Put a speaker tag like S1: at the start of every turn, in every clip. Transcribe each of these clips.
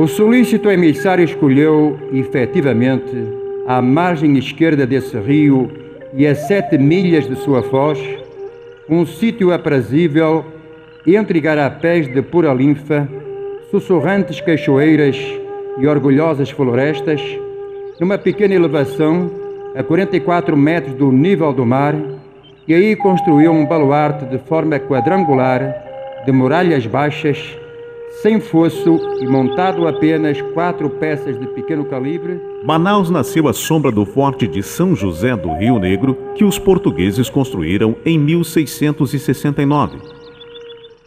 S1: O solícito emissário escolheu, efetivamente, à margem esquerda desse rio e a 7 milhas de sua foz, um sítio aprazível entre igarapés de pura linfa, sussurrantes cachoeiras e orgulhosas florestas, numa pequena elevação, a 44 metros do nível do mar, e aí construiu um baluarte de forma quadrangular, de muralhas baixas, sem fosso e montado apenas 4 peças de pequeno calibre.
S2: Manaus nasceu à sombra do Forte de São José do Rio Negro, que os portugueses construíram em 1669.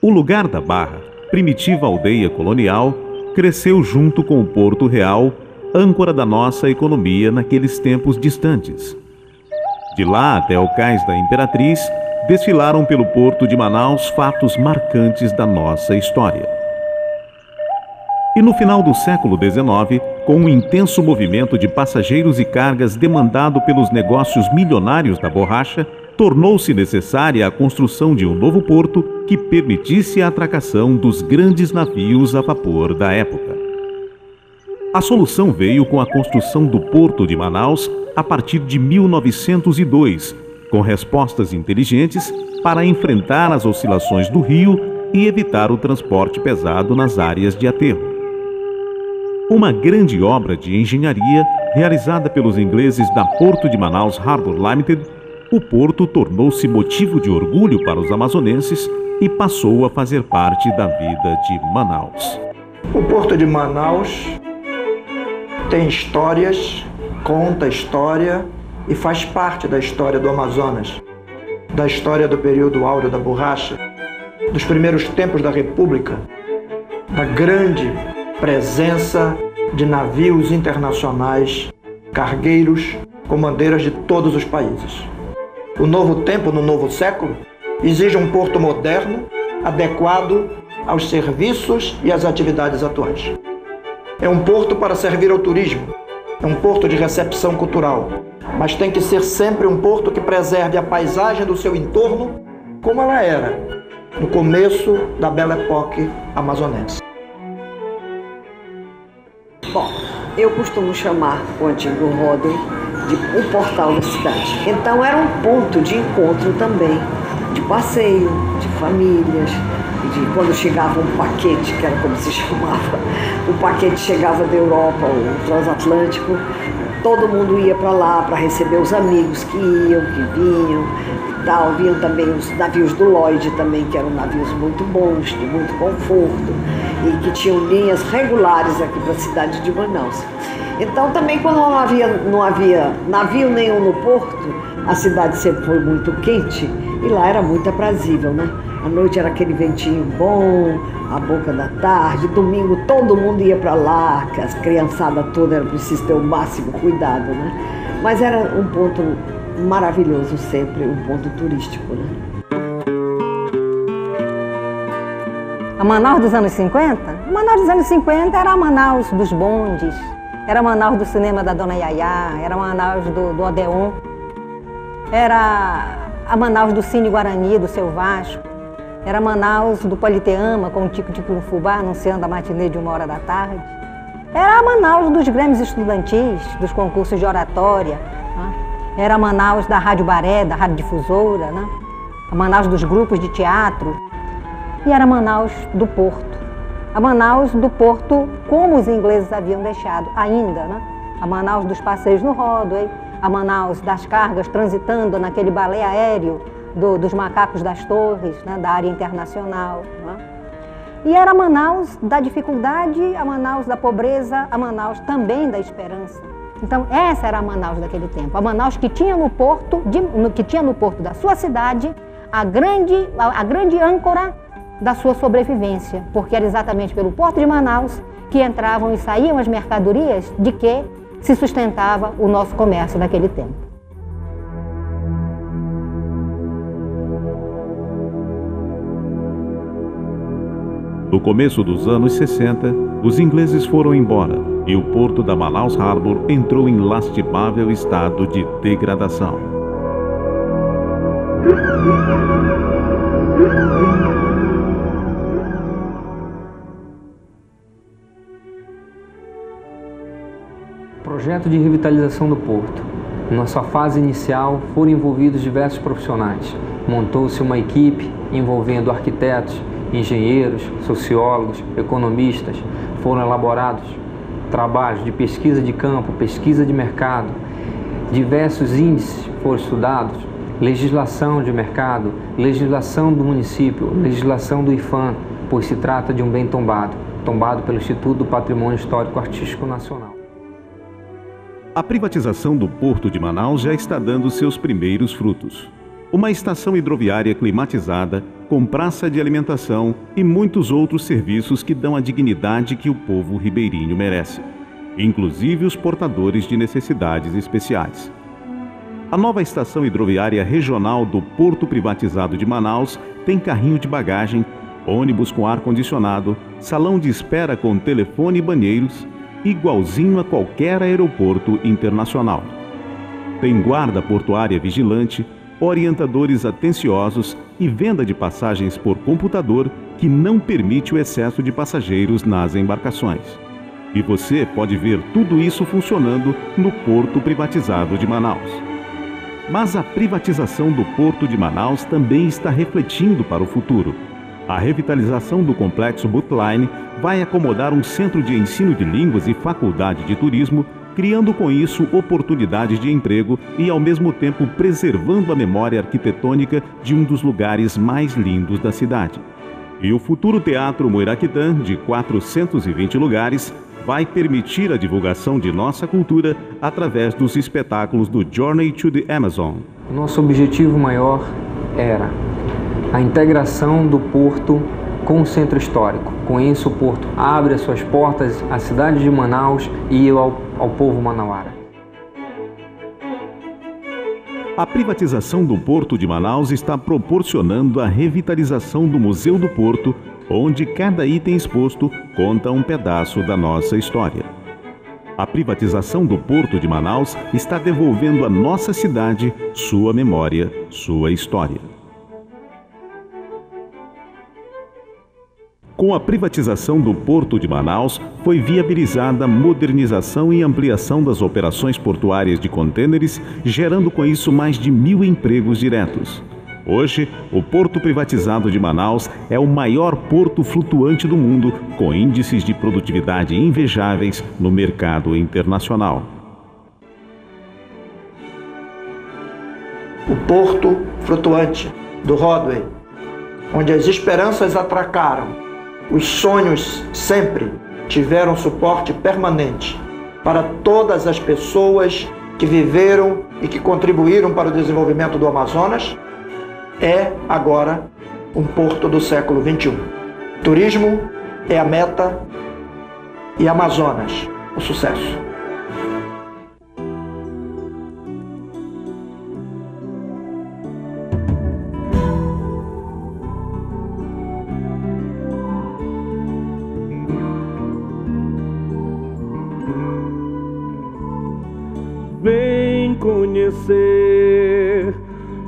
S2: O lugar da Barra, primitiva aldeia colonial, cresceu junto com o Porto Real, âncora da nossa economia naqueles tempos distantes. De lá até o Cais da Imperatriz, desfilaram pelo porto de Manaus fatos marcantes da nossa história. E no final do século XIX, com um intenso movimento de passageiros e cargas demandado pelos negócios milionários da borracha, tornou-se necessária a construção de um novo porto que permitisse a atracação dos grandes navios a vapor da época. A solução veio com a construção do Porto de Manaus a partir de 1902, com respostas inteligentes para enfrentar as oscilações do rio e evitar o transporte pesado nas áreas de aterro. Uma grande obra de engenharia realizada pelos ingleses da Porto de Manaus Harbour Limited, o porto tornou-se motivo de orgulho para os amazonenses e passou a fazer parte da vida de Manaus.
S3: O Porto de Manaus tem histórias, conta história e faz parte da história do Amazonas, da história do período áureo da borracha, dos primeiros tempos da República, da grande presença de navios internacionais, cargueiros, com bandeiras de todos os países. O novo tempo, no novo século, exige um porto moderno, adequado aos serviços e às atividades atuais. É um porto para servir ao turismo, é um porto de recepção cultural, mas tem que ser sempre um porto que preserve a paisagem do seu entorno como ela era no começo da Belle Époque amazonense.
S4: Bom, eu costumo chamar o antigo Rodway de o portal da cidade. Então era um ponto de encontro também, de passeio, de famílias, de quando chegava um paquete, que era como se chamava, o paquete chegava da Europa, o transatlântico, todo mundo ia para lá para receber os amigos que iam, que vinham e tal. Vinham também os navios do Lloyd também, que eram navios muito bons, de muito conforto e que tinham linhas regulares aqui para a cidade de Manaus. Então também quando não havia navio nenhum no porto, a cidade sempre foi muito quente e lá era muito aprazível, né? À noite era aquele ventinho bom, a boca da tarde, domingo todo mundo ia para lá, que as criançadas todas era preciso ter o máximo cuidado, né? Mas era um ponto maravilhoso sempre, um ponto turístico, né?
S5: A Manaus dos anos 50? A Manaus dos anos 50 era a Manaus dos bondes, era a Manaus do cinema da Dona Yayá, era a Manaus do Odeon, era a Manaus do Cine Guarani, do Seu Vasco, era a Manaus do Politeama, com o Tico-Tico no Fubá, anunciando a matinê de 1h da tarde. Era a Manaus dos grêmios estudantis, dos concursos de oratória, né? Era a Manaus da Rádio Baré, da Rádio Difusora, né? A Manaus dos grupos de teatro. E era a Manaus do Porto. A Manaus do Porto, como os ingleses haviam deixado ainda, né? A Manaus dos passeios no Rodway, a Manaus das cargas transitando naquele balé aéreo dos macacos das torres, né? Da área internacional, né? E era a Manaus da dificuldade, a Manaus da pobreza, a Manaus também da esperança. Então essa era a Manaus daquele tempo, a Manaus que tinha no porto, da sua cidade a grande âncora da sua sobrevivência, porque era exatamente pelo porto de Manaus que entravam e saíam as mercadorias de que se sustentava o nosso comércio naquele tempo.
S2: No começo dos anos 60, os ingleses foram embora e o porto da Manaus Harbour entrou em lastimável estado de degradação.
S6: projeto de revitalização do porto. Na sua fase inicial foram envolvidos diversos profissionais. Montou-se uma equipe envolvendo arquitetos, engenheiros, sociólogos, economistas. Foram elaborados trabalhos de pesquisa de campo, pesquisa de mercado. Diversos índices foram estudados, legislação de mercado, legislação do município, legislação do IPHAN, pois se trata de um bem tombado pelo Instituto do Patrimônio Histórico Artístico Nacional.
S2: A privatização do Porto de Manaus já está dando seus primeiros frutos. Uma estação hidroviária climatizada, com praça de alimentação e muitos outros serviços que dão a dignidade que o povo ribeirinho merece, inclusive os portadores de necessidades especiais. A nova estação hidroviária regional do Porto Privatizado de Manaus tem carrinho de bagagem, ônibus com ar-condicionado, salão de espera com telefone e banheiros, igualzinho a qualquer aeroporto internacional. Tem guarda portuária vigilante, orientadores atenciosos e venda de passagens por computador que não permite o excesso de passageiros nas embarcações. E você pode ver tudo isso funcionando no Porto Privatizado de Manaus. Mas a privatização do Porto de Manaus também está refletindo para o futuro. A revitalização do complexo Bootline vai acomodar um centro de ensino de línguas e faculdade de turismo, criando com isso oportunidades de emprego e, ao mesmo tempo, preservando a memória arquitetônica de um dos lugares mais lindos da cidade. E o futuro Teatro Moiraquitã, de 420 lugares, vai permitir a divulgação de nossa cultura através dos espetáculos do Journey to the Amazon.
S6: Nosso objetivo maior era a integração do porto com o centro histórico. Com isso, o porto abre as suas portas à cidade de Manaus e ao povo manauara.
S2: A privatização do Porto de Manaus está proporcionando a revitalização do Museu do Porto, onde cada item exposto conta um pedaço da nossa história. A privatização do Porto de Manaus está devolvendo à nossa cidade sua memória, sua história. Com a privatização do Porto de Manaus, foi viabilizada a modernização e ampliação das operações portuárias de contêineres, gerando com isso mais de 1.000 empregos diretos. Hoje, o Porto Privatizado de Manaus é o maior porto flutuante do mundo, com índices de produtividade invejáveis no mercado internacional.
S3: O porto flutuante do Rodway, onde as esperanças atracaram, os sonhos sempre tiveram suporte permanente para todas as pessoas que viveram e que contribuíram para o desenvolvimento do Amazonas, é agora um porto do século XXI. Turismo é a meta e Amazonas o sucesso.
S7: Vem conhecer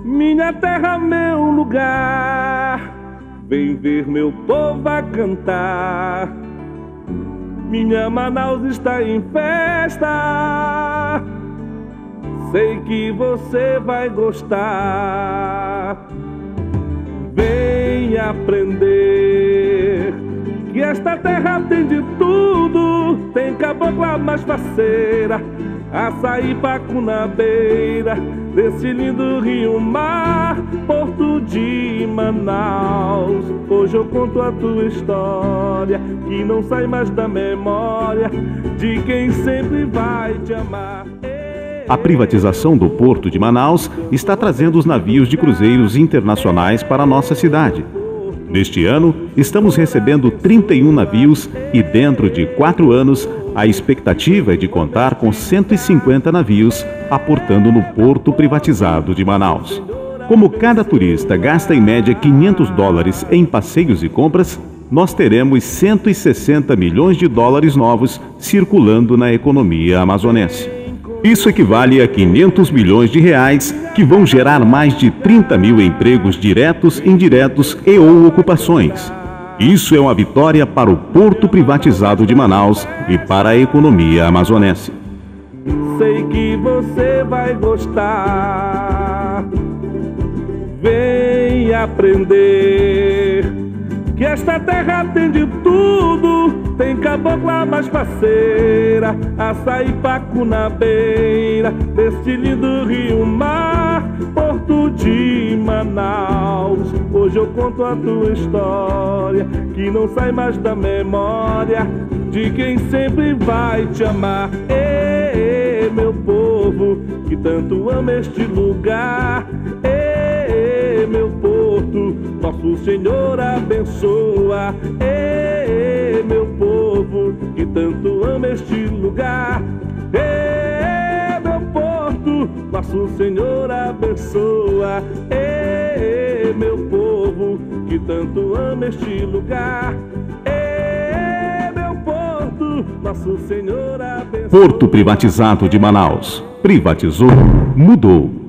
S7: minha terra, meu lugar. Vem ver meu povo a cantar. Minha Manaus está em festa. Sei que você vai gostar. Vem aprender que esta terra tem de tudo. Tem cabocla mais faceira, açaí, pacu na beira desse lindo rio-mar, Porto de Manaus. Hoje eu conto a tua história, que não sai mais da memória de quem sempre vai te amar.
S2: A privatização do Porto de Manaus está trazendo os navios de cruzeiros internacionais para a nossa cidade. Neste ano, estamos recebendo 31 navios e, dentro de 4 anos, a expectativa é de contar com 150 navios aportando no Porto Privatizado de Manaus. Como cada turista gasta em média $500 em passeios e compras, nós teremos 160 milhões de dólares novos circulando na economia amazonense. Isso equivale a 500 milhões de reais, que vão gerar mais de 30 mil empregos diretos, indiretos e ou ocupações. Isso é uma vitória para o Porto Privatizado de Manaus e para a economia amazonense.
S7: sei que você vai gostar. Vem aprender que esta terra tem de tudo. Tem cabocla mais parceira, açaí, pacu na beira deste lindo rio-mar, porto de Manaus. Hoje eu conto a tua história, que não sai mais da memória de quem sempre vai te amar. Ê, meu povo, que tanto ama este lugar. Ê, meu porto, nosso Senhor abençoa. Ê, meu povo, que tanto ama este lugar. Ê, meu porto, nosso Senhor abençoa. Ê, meu povo, que tanto ama este lugar. Ê, meu porto, nosso Senhor abençoa.
S2: Porto Privatizado de Manaus. Privatizou, mudou.